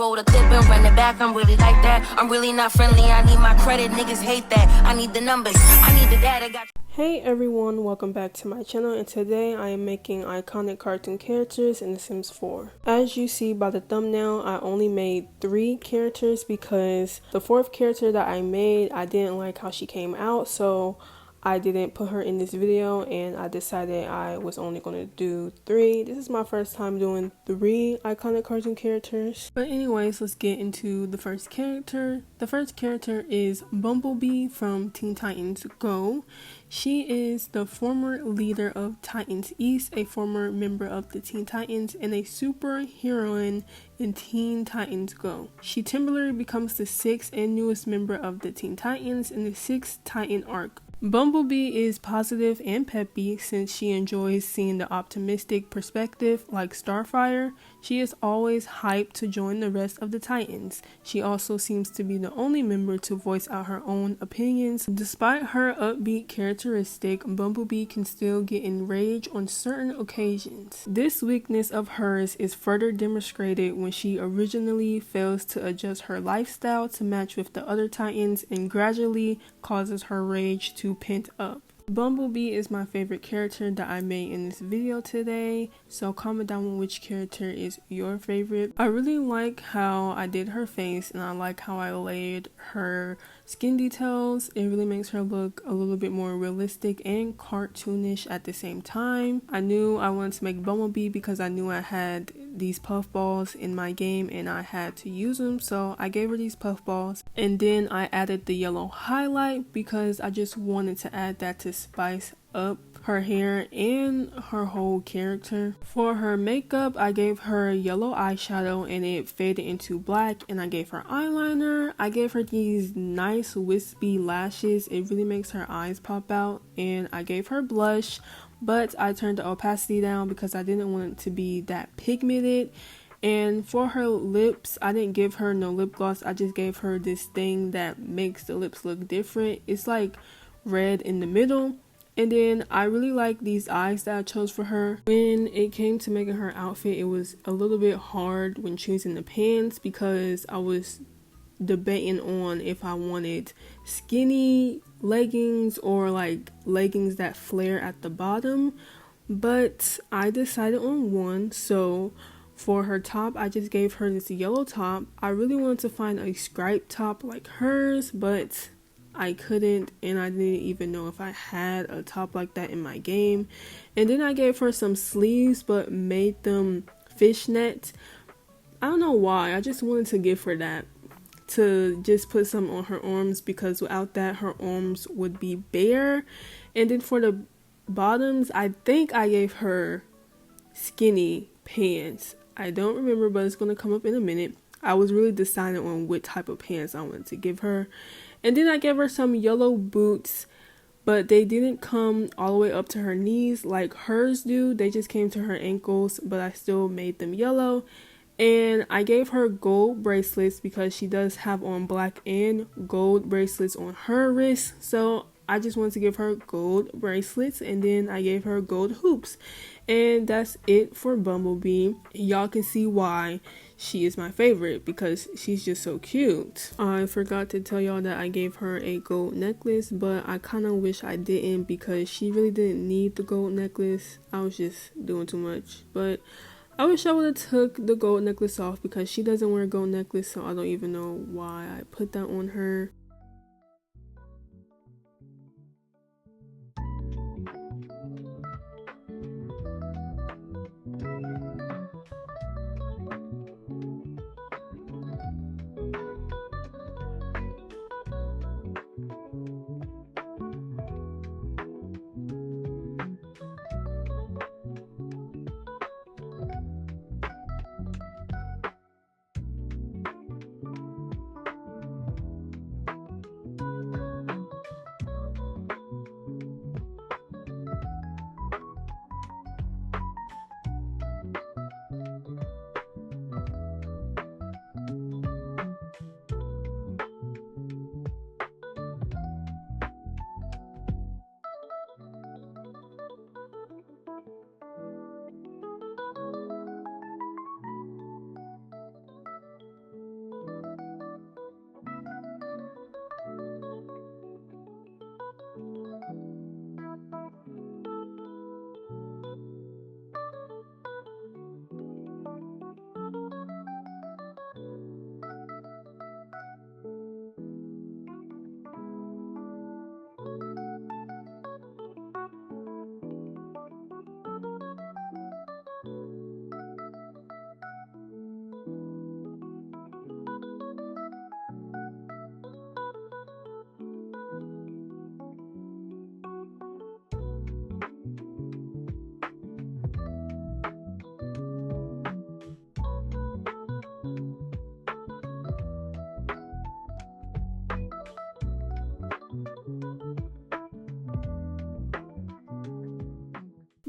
roll the clip and run it back. I'm really like that. I'm really not friendly. I need my credit. Niggas hate that. I need the numbers. I need the data. Hey everyone, welcome back to my channel, and today I am making iconic cartoon characters in The Sims 4. As you see by the thumbnail, I only made 3 characters because the 4th character that I made, I didn't like how she came out, so I didn't put her in this video, and I decided I was only going to do 3. This is my first time doing 3 iconic cartoon characters. But anyways, let's get into the first character. The first character is Bumblebee from Teen Titans Go. She is the former leader of Titans East, a former member of the Teen Titans, and a superheroine in Teen Titans Go. She temporarily becomes the 6th and newest member of the Teen Titans in the 6th Titan arc. Bumblebee is positive and peppy since she enjoys seeing the optimistic perspective like Starfire. She is always hyped to join the rest of the Titans. She also seems to be the only member to voice out her own opinions. Despite her upbeat characteristic, Bumblebee can still get enraged on certain occasions. This weakness of hers is further demonstrated when she originally fails to adjust her lifestyle to match with the other Titans and gradually causes her rage to pent up. Bumblebee is my favorite character that I made in this video today, so comment down on which character is your favorite. I really like how I did her face, and I like how I laid her skin details. It really makes her look a little bit more realistic and cartoonish at the same time. I knew I wanted to make Bumblebee because I knew I had these puff balls in my game and I had to use them, so I gave her these puff balls, and then I added the yellow highlight because I just wanted to add that to spice up her hair and her whole character. For her makeup, I gave her yellow eyeshadow and it faded into black, and I gave her eyeliner. I gave her these nice wispy lashes. It really makes her eyes pop out, and I gave her blush, but I turned the opacity down because I didn't want it to be that pigmented. And for her lips, I didn't give her no lip gloss. I just gave her this thing that makes the lips look different. It's like red in the middle. And then I really like these eyes that I chose for her. When it came to making her outfit, it was a little bit hard when choosing the pants because I was debating on if I wanted skinny leggings or like leggings that flare at the bottom, but I decided on one. So for her top, I just gave her this yellow top. I really wanted to find a striped top like hers, but I couldn't, and I didn't even know if I had a top like that in my game. And then I gave her some sleeves but made them fishnet. I don't know why, I just wanted to give her that, to just put some on her arms, because without that her arms would be bare. And then for the bottoms, I think I gave her skinny pants. I don't remember, but it's going to come up in a minute. I was really deciding on what type of pants I wanted to give her. And then I gave her some yellow boots, but they didn't come all the way up to her knees like hers do. They just came to her ankles, but I still made them yellow. And I gave her gold bracelets because she does have on black and gold bracelets on her wrists. So I just wanted to give her gold bracelets, and then I gave her gold hoops. And that's it for Bumblebee. Y'all can see why she is my favorite, because she's just so cute. I forgot to tell y'all that I gave her a gold necklace, but I kind of wish I didn't because she really didn't need the gold necklace. I was just doing too much. But I wish I would have took the gold necklace off because she doesn't wear a gold necklace, so I don't even know why I put that on her.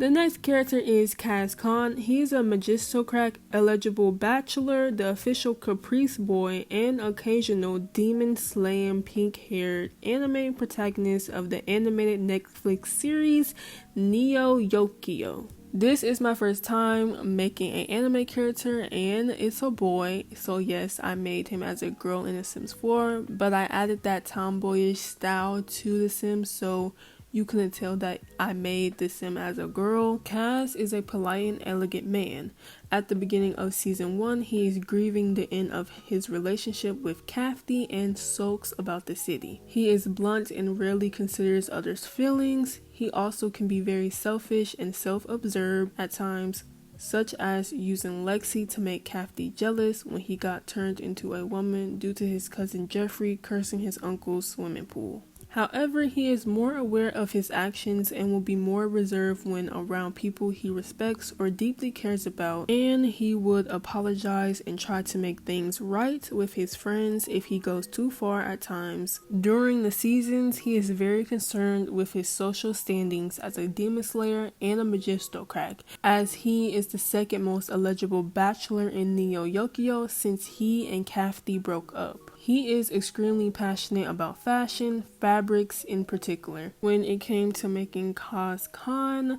The next character is Kaz Khan. He's a Magistocrat eligible bachelor, the official Caprice boy, and occasional demon-slaying pink-haired anime protagonist of the animated Netflix series Neo Yokio. This is my first time making an anime character, and it's a boy, so yes, I made him as a girl in The Sims 4, but I added that tomboyish style to The Sims, so you couldn't tell that I made the sim as a girl. Kaz is a polite and elegant man. At the beginning of season 1, he is grieving the end of his relationship with Kafti and sulks about the city. He is blunt and rarely considers others' feelings. He also can be very selfish and self-absorbed at times, such as using Lexi to make Kafti jealous when he got turned into a woman due to his cousin Jeffrey cursing his uncle's swimming pool. However, he is more aware of his actions and will be more reserved when around people he respects or deeply cares about, and he would apologize and try to make things right with his friends if he goes too far at times. During the seasons, he is very concerned with his social standings as a demon slayer and a magistocrat, as he is the second most eligible bachelor in Neo Yokio since he and Kafti broke up. He is extremely passionate about fashion, fabrics in particular. When it came to making Kaz Khan,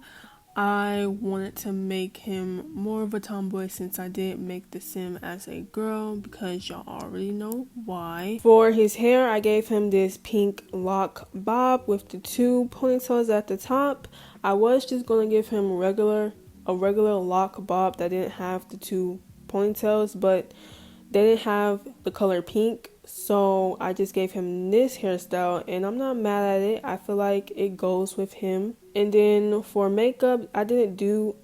I wanted to make him more of a tomboy since I did make the sim as a girl, because y'all already know why. For his hair, I gave him this pink lock bob with the 2 ponytails at the top. I was just going to give him a regular lock bob that didn't have the 2 ponytails, but they didn't have the color pink. So I just gave him this hairstyle, and I'm not mad at it. I feel like it goes with him. And then for makeup, I didn't do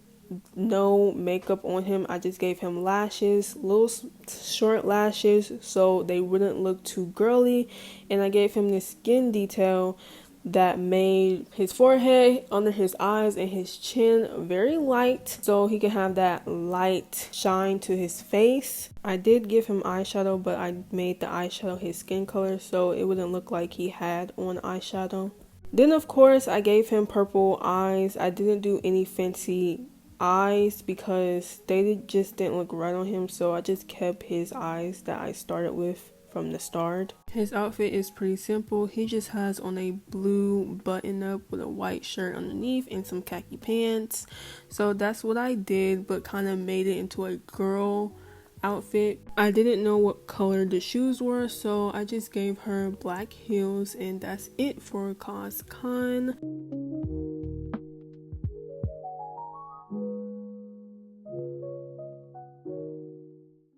no makeup on him. I just gave him lashes, little short lashes, so they wouldn't look too girly. And I gave him this skin detail that made his forehead, under his eyes, and his chin very light, so he can have that light shine to his face. I did give him eyeshadow, but I made the eyeshadow his skin color so it wouldn't look like he had on eyeshadow. Then of course I gave him purple eyes. I didn't do any fancy eyes because they just didn't look right on him, so I just kept his eyes that I started with from the start. His outfit is pretty simple. He just has on a blue button up with a white shirt underneath and some khaki pants. So that's what I did, but kind of made it into a girl outfit. I didn't know what color the shoes were, so I just gave her black heels, and that's it for Kaz Khan.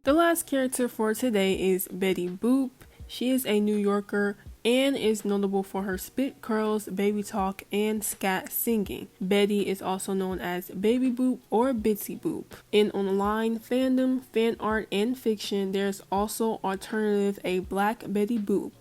The last character for today is Betty Boop. She is a New Yorker and is notable for her spit curls, baby talk, and scat singing. Betty is also known as Baby Boop or Bitsy Boop. In online fandom, fan art, and fiction, there's also alternative a Black Betty Boop.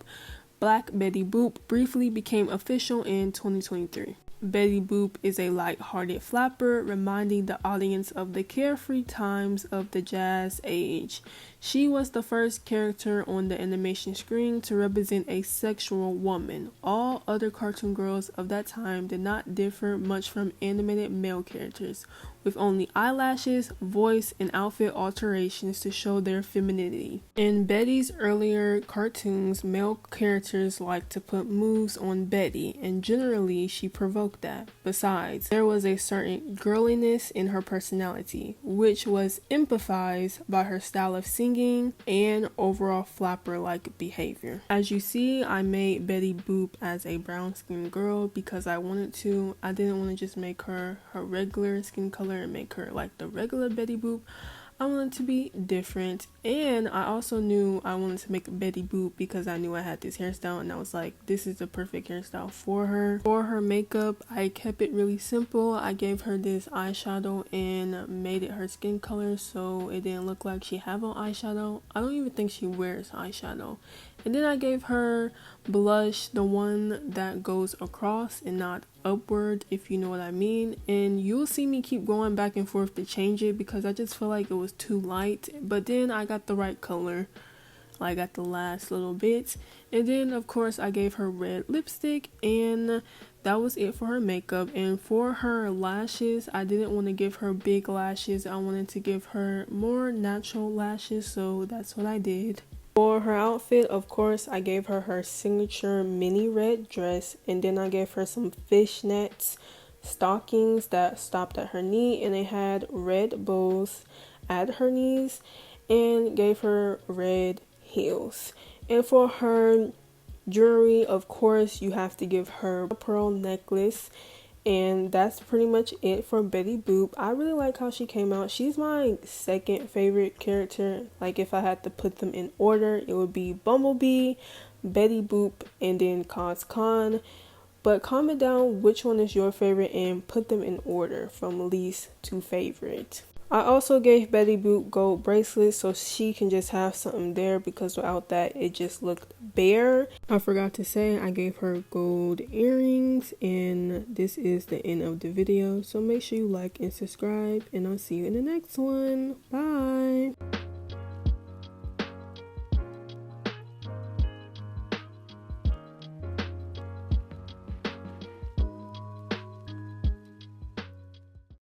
Black Betty Boop briefly became official in 2023. Betty Boop is a light-hearted flapper, reminding the audience of the carefree times of the jazz age. She was the first character on the animation screen to represent a sexual woman. All other cartoon girls of that time did not differ much from animated male characters, with only eyelashes, voice, and outfit alterations to show their femininity. In Betty's earlier cartoons, male characters liked to put moves on Betty, and generally she provoked that. Besides, there was a certain girliness in her personality, which was emphasized by her style of singing and overall flapper-like behavior. As you see, I made Betty Boop as a brown-skinned girl because I wanted to. I didn't want to just make her regular skin color and make her like the regular Betty Boop. I wanted to be different, and I also knew I wanted to make Betty Boop because I knew I had this hairstyle, and I was like, this is the perfect hairstyle for her. For her makeup, I kept it really simple. I gave her this eyeshadow and made it her skin color so it didn't look like she had on eyeshadow. I don't even think she wears eyeshadow. And then I gave her blush, the one that goes across and not upward, if you know what I mean. And you'll see me keep going back and forth to change it because I just feel like it was too light. But then I got the right color like at the last little bit. And then of course I gave her red lipstick, and that was it for her makeup. And for her lashes, I didn't want to give her big lashes. I wanted to give her more natural lashes, so that's what I did. For her outfit, of course, I gave her her signature mini red dress, and then I gave her some fishnets stockings that stopped at her knee, and they had red bows at her knees, and gave her red heels. And for her jewelry, of course, you have to give her a pearl necklace. And that's pretty much it for Betty Boop. I really like how she came out. She's my second favorite character. Like, if I had to put them in order, it would be Bumblebee, Betty Boop, and then Cos Khan. But comment down which one is your favorite and put them in order from least to favorite. I also gave Betty Boop gold bracelets so she can just have something there, because without that it just looked bare. I forgot to say I gave her gold earrings, and this is the end of the video. So make sure you like and subscribe, and I'll see you in the next one. Bye!